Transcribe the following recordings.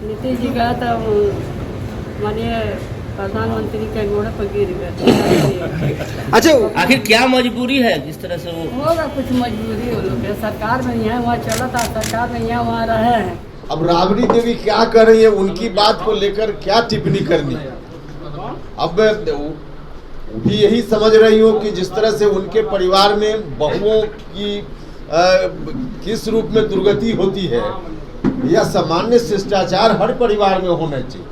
नीतीश जी का तो माननीय प्रधानमंत्री के घोड़े पर गिर गए। अच्छा, आखिर क्या मजबूरी है किस तरह से वो होगा कुछ मजबूरी हो लोग, सरकार में यहाँ वहाँ चला था, सरकार में यहाँ वहाँ रहे हैं। अब राबड़ी देवी क्या कर रही है, उनकी बात को लेकर क्या टिप्पणी करनी। अब भी यही समझ रही हूँ कि जिस तरह से उनके परिवार में बहुओं की किस रूप में दुर्गति होती है, यह सामान्य शिष्टाचार हर परिवार में होना चाहिए।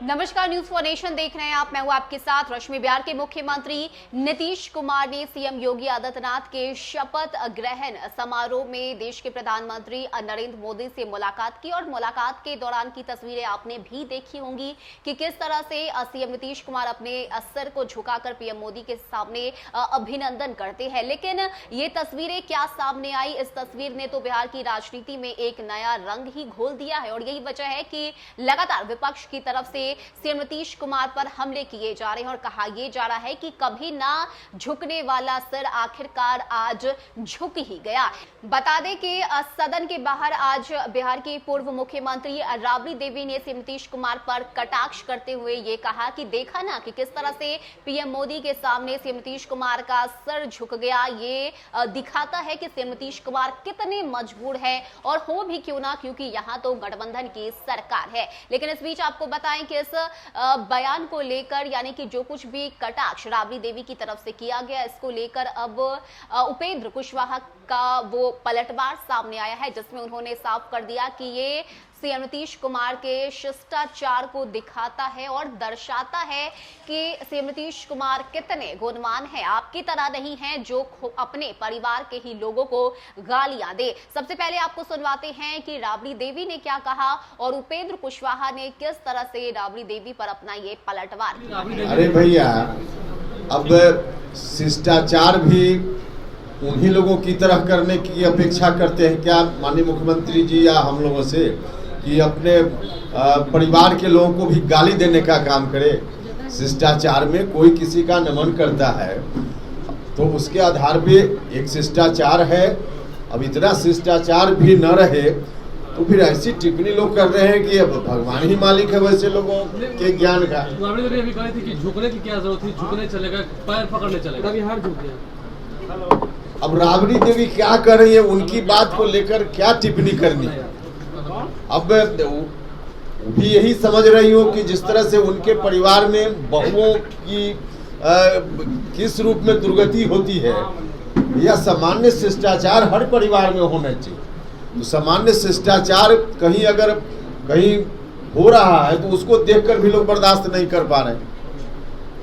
नमस्कार, न्यूज फॉर नेशन देख रहे हैं आप। मैं हूं आपके साथ रश्मि। बिहार के मुख्यमंत्री नीतीश कुमार ने सीएम योगी आदित्यनाथ के शपथ ग्रहण समारोह में देश के प्रधानमंत्री नरेंद्र मोदी से मुलाकात की और मुलाकात के दौरान की तस्वीरें आपने भी देखी होंगी कि किस तरह से सीएम नीतीश कुमार अपने सर को झुकाकर पीएम मोदी के सामने अभिनंदन करते हैं। लेकिन ये तस्वीरें क्या सामने आई, इस तस्वीर ने तो बिहार की राजनीति में एक नया रंग ही घोल दिया है। और यही वजह है कि लगातार विपक्ष की तरफ से सीएम नीतीश कुमार पर हमले किए जा रहे हैं और कहा यह जा रहा है कि कभी ना झुकने वाला सर आखिरकार आज झुक ही गया। बता दें कि सदन के बाहर आज बिहार की पूर्व मुख्यमंत्री राबड़ी देवी ने सीएम नीतीश कुमार पर कटाक्ष करते हुए ये कहा कि देखा ना कि किस तरह से पीएम मोदी के सामने सीएम नीतीश कुमार का सर झुक गया। ये दिखाता है कि सीएम नीतीश कुमार कितने मजबूर है, और हो भी क्यों ना, क्योंकि यहाँ तो गठबंधन की सरकार है। लेकिन इस बीच आपको बताएं कि इस बयान को लेकर, यानी कि जो कुछ भी कटाक्ष राबड़ी देवी की तरफ से किया गया, इसको लेकर अब उपेंद्र कुशवाहा का वो पलटवार सामने आया है, जिसमें उन्होंने साफ कर दिया कि ये सीएम नीतीश कुमार के शिष्टाचार को दिखाता है और दर्शाता है कि सीएम नीतीश कुमार कितने गुणवान हैं, आपकी तरह नहीं हैं जो अपने परिवार के ही लोगों को गालियां दे। सबसे पहले आपको सुनवाते हैं कि राबड़ी देवी ने क्या कहा और उपेंद्र कुशवाहा ने किस तरह से राबड़ी देवी पर अपना ये पलटवार किया। अरे भैया, अब शिष्टाचार भी उन्हीं लोगों की तरह करने की अपेक्षा करते हैं क्या माननीय मुख्यमंत्री जी या हम लोगों से, कि अपने परिवार के लोगों को भी गाली देने का काम करे। शिष्टाचार में कोई किसी का नमन करता है तो उसके आधार पे एक शिष्टाचार है। अब इतना शिष्टाचार भी न रहे तो फिर ऐसी टिप्पणी लोग कर रहे हैं कि अब भगवान ही मालिक है वैसे लोगों के ज्ञान का। अभी कही थी कि झुकने की क्या जरूरत थी, झुकने चलेगा, पैर पकड़ने चलेगा, अभी हार झुक गया। अब राबड़ी देवी क्या कर रही है, उनकी बात को लेकर क्या टिप्पणी करनी। अब भी यही समझ रही हूँ कि जिस तरह से उनके परिवार में बहुओं की किस रूप में दुर्गति होती है, यह सामान्य शिष्टाचार हर परिवार में होना चाहिए। तो सामान्य शिष्टाचार कहीं अगर कहीं हो रहा है तो उसको देखकर भी लोग बर्दाश्त नहीं कर पा रहे हैं।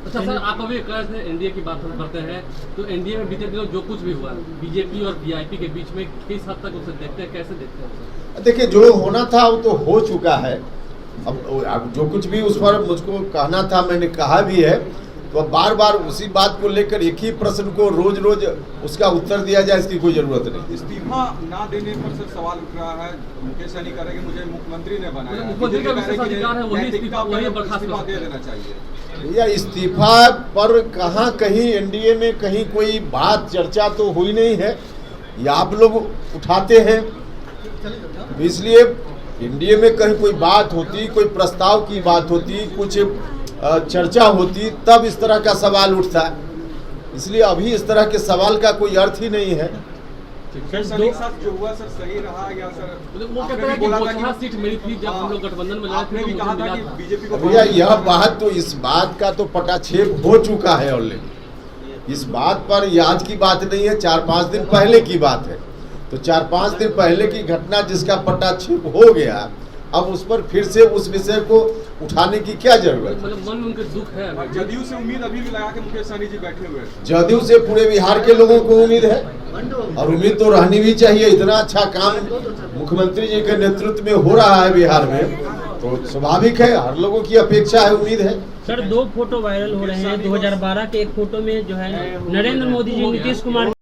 अच्छा सर, आप अभी कह रहे थे एनडीए की बात हम करते हैं, तो एनडीए में बीते दिनों जो कुछ भी हुआ बीजेपी और वीआईपी के बीच में, किस हद तक उसे देखते हैं, कैसे देखते हैं? देखिए, जो होना था वो तो हो चुका है। अब जो कुछ भी उस पर मुझको कहना था मैंने कहा भी है, तो अब बार बार उसी बात को लेकर एक ही प्रश्न को रोज रोज उसका उत्तर दिया जाए, इसकी कोई जरूरत नहीं। इस्तीफा ना देने पर सर सवाल उठ रहा है। मुकेश सहनी कह रहे हैं कि मुझे मुख्यमंत्री ने बनाया, मुख्यमंत्री का विशेष अधिकार है, वही इस्तीफा दे देना चाहिए। भैया, इस्तीफा पर कहाँ कहीं एनडीए में कहीं कोई बात चर्चा तो हुई नहीं है, या आप लोग उठाते हैं। इसलिए एनडीए में कहीं कोई बात होती, कोई प्रस्ताव की बात होती, कुछ चर्चा होती, तब इस तरह का सवाल उठता है। इसलिए अभी इस तरह के सवाल का कोई अर्थ ही नहीं है। जो हुआ सर सही रहा या सर? वो कहते हैं कि वो सीट मिली थी जब हम लोग गठबंधन में लड़े थे, भी कहा था कि बीजेपी को। भैया, यह बात तो, इस बात का तो पटाक्षेप हो चुका है ऑलरेडी। इस बात पर ये आज की बात नहीं है, 4-5 दिन पहले की बात है। तो 4-5 दिन पहले की घटना जिसका पटाक्षेप हो गया, अब उस पर फिर से उस विषय को उठाने की क्या जरूरत है? मतलब मन में उनके दुख है। जदयू से उम्मीद अभी भी लगा के मुकेश सहनी जी बैठे हुए हैं। जदयू से पूरे बिहार के लोगों को उम्मीद है, और उम्मीद तो रहनी भी चाहिए। इतना अच्छा काम मुख्यमंत्री जी के नेतृत्व में हो रहा है बिहार में, तो स्वाभाविक है, हर लोगों की अपेक्षा है, उम्मीद है। सर, 2 फोटो वायरल हो रहे हैं 2012 के। एक फोटो में जो है नरेंद्र मोदी जी नीतीश कुमार